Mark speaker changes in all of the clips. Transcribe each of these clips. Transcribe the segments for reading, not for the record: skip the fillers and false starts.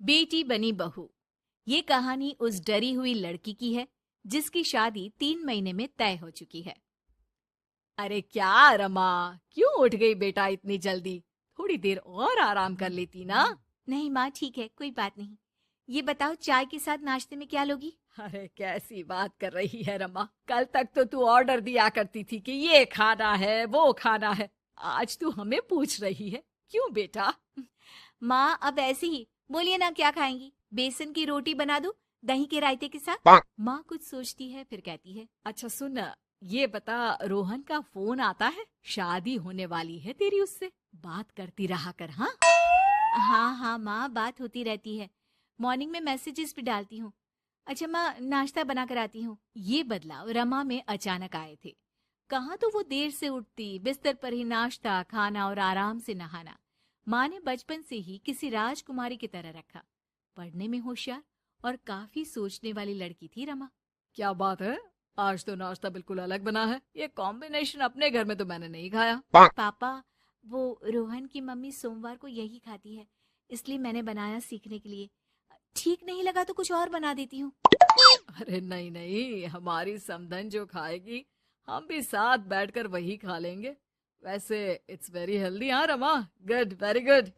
Speaker 1: बेटी बनी बहू। ये कहानी उस डरी हुई लड़की की है जिसकी शादी 3 महीने में तय हो चुकी है। अरे क्या रमा, क्यों उठ गई बेटा इतनी जल्दी? थोड़ी देर और आराम कर लेती ना। नहीं माँ, ठीक है, कोई बात नहीं। ये बताओ, चाय के साथ नाश्ते में क्या लोगी? अरे कैसी बात कर रही है रमा, कल तक तो तू ऑर्डर दिया करती थी कि ये खाना है वो खाना है। आज तू हमें पूछ रही है, क्यों बेटा? माँ अब ऐसे ही बोलिए ना, क्या खाएंगी? बेसन की रोटी बना दूं दही के रायते के साथ? माँ कुछ सोचती है फिर कहती है, अच्छा सुन, ये बता, रोहन का फोन आता है? शादी होने वाली है तेरी उससे, बात करती रहा कर। हाँ हाँ हाँ माँ, बात होती रहती है, मॉर्निंग में मैसेजेस भी डालती हूँ। अच्छा माँ, नाश्ता बना कर आती हूँ। ये बदलाव रमा में अचानक आए थे। कहाँ तो वो देर से उठती, बिस्तर पर ही नाश्ता खाना और आराम से नहाना। माँ ने बचपन से ही किसी राजकुमारी की तरह रखा। पढ़ने में होशियार और काफी सोचने वाली लड़की थी रमा। क्या बात है, आज तो नाश्ता बिल्कुल अलग बना है। ये कॉम्बिनेशन अपने घर में तो मैंने नहीं खाया। पापा, वो रोहन की मम्मी सोमवार को यही खाती है, इसलिए मैंने बनाया सीखने के लिए। ठीक नहीं लगा तो कुछ और बना देती हूँ। अरे नहीं नहीं, हमारी समधन जो खाएगी हम भी साथ बैठकर वही खा लेंगे। वैसे इट्स वेरी हेल्दी। हाँ रमा, गुड, वेरी गुड।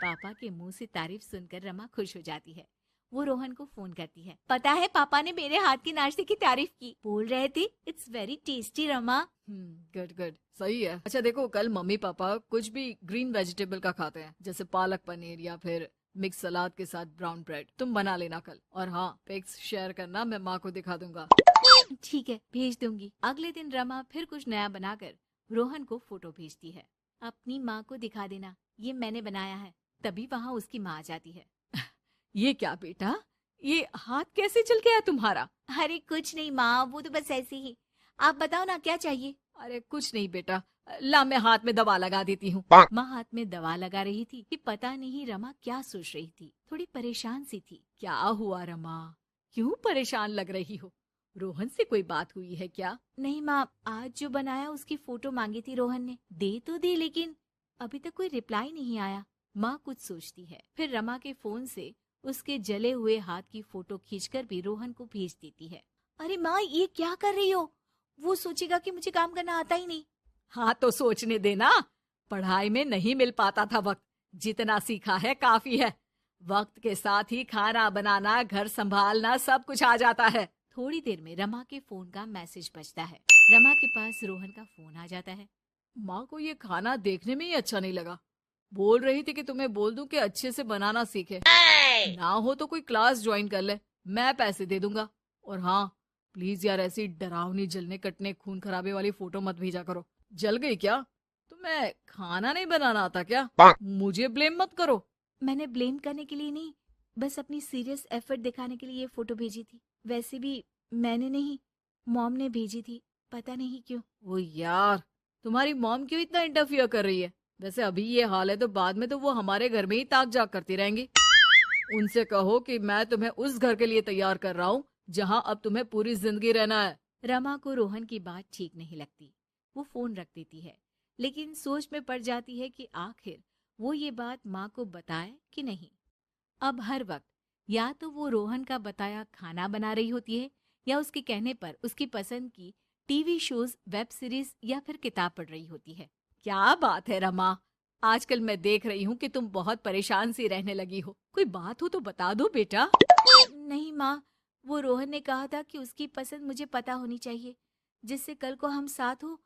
Speaker 1: पापा के मुंह से तारीफ सुनकर रमा खुश हो जाती है। वो रोहन को फोन करती है, पता है पापा ने मेरे हाथ के नाश्ते की तारीफ की, बोल रहे थे it's very tasty Rama. Good good, सही है। अच्छा देखो, कल मम्मी पापा कुछ भी ग्रीन वेजिटेबल का खाते हैं, जैसे पालक पनीर या फिर मिक्स सलाद के साथ ब्राउन ब्रेड। तुम बना लेना कल, और हाँ पिक्स शेयर करना, मैं माँ को दिखा दूंगा। ठीक है, भेज दूंगी। अगले दिन रमा फिर कुछ नया बनाकर रोहन को फोटो भेजती है। अपनी माँ को दिखा देना, ये मैंने बनाया है। तभी वहाँ उसकी माँ आ जाती है। ये क्या बेटा, ये हाथ कैसे चल गया तुम्हारा? अरे कुछ नहीं माँ, वो तो बस ऐसे ही। आप बताओ ना, क्या चाहिए? अरे कुछ नहीं बेटा, ला मैं हाथ में दवा लगा देती हूँ। माँ हाथ में दवा लगा रही थी कि पता नहीं रमा क्या सोच रही थी। थोड़ी परेशान सी थी। क्या हुआ रमा, क्यों परेशान लग रही हो? रोहन से कोई बात हुई है क्या? नहीं माँ, आज जो बनाया उसकी फोटो मांगी थी रोहन ने, दे तो दी, लेकिन अभी तक कोई रिप्लाई नहीं आया। माँ कुछ सोचती है, फिर रमा के फोन से उसके जले हुए हाथ की फोटो खींचकर भी रोहन को भेज देती है। अरे माँ, ये क्या कर रही हो? वो सोचेगा कि मुझे काम करना आता ही नहीं। हाँ तो सोचने देना, पढ़ाई में नहीं मिल पाता था वक्त, जितना सीखा है काफी है। वक्त के साथ ही खाना बनाना, घर संभालना सब कुछ आ जाता है। थोड़ी देर में रमा के फोन का मैसेज बजता है। रमा के पास रोहन का फोन आ जाता है। माँ को ये खाना देखने में ही अच्छा नहीं लगा, बोल रही थी कि तुम्हें बोल दूं कि अच्छे से बनाना सीखे। ना हो तो कोई क्लास ज्वाइन कर ले, मैं पैसे दे दूंगा। और हाँ, प्लीज यार ऐसी डरावनी जलने कटने खून खराबे वाली फोटो मत भेजा करो। जल गई क्या? तुम्हें खाना नहीं बनाना आता क्या? मुझे ब्लेम मत करो। मैंने ब्लेम करने के लिए नहीं, बस अपनी सीरियस एफर्ट दिखाने के लिए ये फोटो भेजी थी। वैसे भी मैंने नहीं, मॉम ने भेजी थी, पता नहीं क्यों। ओ यार, तुम्हारी मॉम क्यों इतना इंटरफियर कर रही है? वैसे अभी ये हाल है तो बाद में तो वो हमारे घर में ही ताक जाग करती रहेंगी। उनसे कहो कि मैं तुम्हें उस घर के लिए तैयार कर रहा हूँ जहाँ अब तुम्हें पूरी जिंदगी रहना है। रमा को रोहन की बात ठीक नहीं लगती। वो फोन रख देती है, लेकिन सोच में पड़ जाती है कि आखिर वो ये बात माँ को बताए कि नहीं। अब हर वक्त या तो वो रोहन का बताया खाना बना रही होती है, या उसके कहने पर उसकी पसंद की टीवी शोज, वेब सीरीज या फिर किताब पढ़ रही होती है। क्या बात है रमा, आजकल मैं देख रही हूँ कि तुम बहुत परेशान सी रहने लगी हो। कोई बात हो तो बता दो बेटा। नहीं माँ, वो रोहन ने कहा था कि उसकी पसंद मुझे पता होनी चाहिए, जिससे कल को हम साथ हो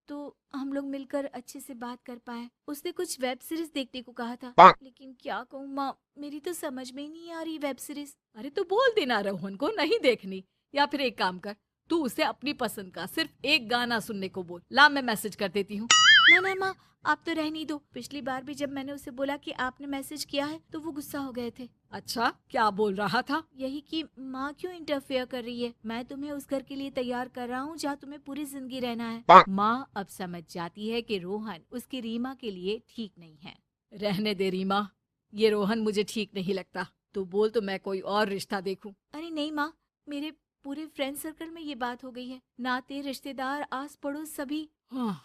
Speaker 1: तो हम लोग मिलकर अच्छे से बात कर पाए। उसने कुछ वेब सीरीज देखने को कहा था, लेकिन क्या कहूँ माँ, मेरी तो समझ में ही नहीं आ रही वेब सीरीज। अरे तो बोल देना रोहन को नहीं देखनी, या फिर एक काम कर, तू उसे अपनी पसंद का सिर्फ एक गाना सुनने को बोल। ला मैं मैसेज कर देती हूँ। ना ना माँ, आप तो रहने दो। पिछली बार भी जब मैंने उसे बोला कि आपने मैसेज किया है तो वो गुस्सा हो गए थे। अच्छा, क्या बोल रहा था? यही कि माँ क्यों इंटरफेयर कर रही है, मैं तुम्हें उस घर के लिए तैयार कर रहा हूँ जहाँ तुम्हें पूरी जिंदगी रहना है। माँ अब समझ जाती है कि रोहन उसकी रीमा के लिए ठीक नहीं है। रहने दे रीमा, ये रोहन मुझे ठीक नहीं लगता। तू बोल तो मैं कोई और रिश्ता देखूं। अरे नहीं माँ, मेरे पूरे फ्रेंड सर्कल में ये बात हो गई है, नाते रिश्तेदार आस पड़ोस सभी। हाँ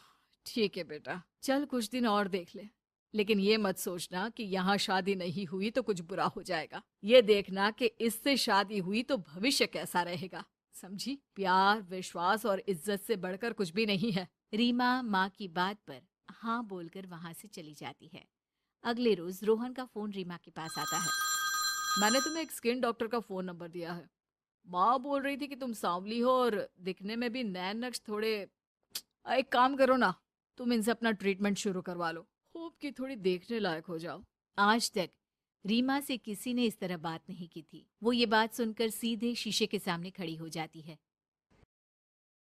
Speaker 1: ठीक है बेटा, चल कुछ दिन और देख ले। लेकिन ये मत सोचना कि यहाँ शादी नहीं हुई तो कुछ बुरा हो जाएगा। ये देखना कि इससे शादी हुई तो भविष्य कैसा रहेगा। समझी? प्यार, विश्वास और इज्जत से बढ़कर कुछ भी नहीं है। रीमा माँ की बात पर हाँ बोलकर वहां से चली जाती है। अगले रोज रोहन का फोन रीमा के पास आता है। मैंने तुम्हें एक स्किन डॉक्टर का फोन नंबर दिया है। माँ बोल रही थी कि तुम सांवली हो और दिखने में भी नैन नक्श थोड़े। एक काम करो ना, तुम इनसे अपना ट्रीटमेंट शुरू करवा लो। होप कि थोड़ी देखने लायक हो जाओ। आज तक रीमा से किसी ने इस तरह बात नहीं की थी। वो ये बात सुनकर सीधे शीशे के सामने खड़ी हो जाती है।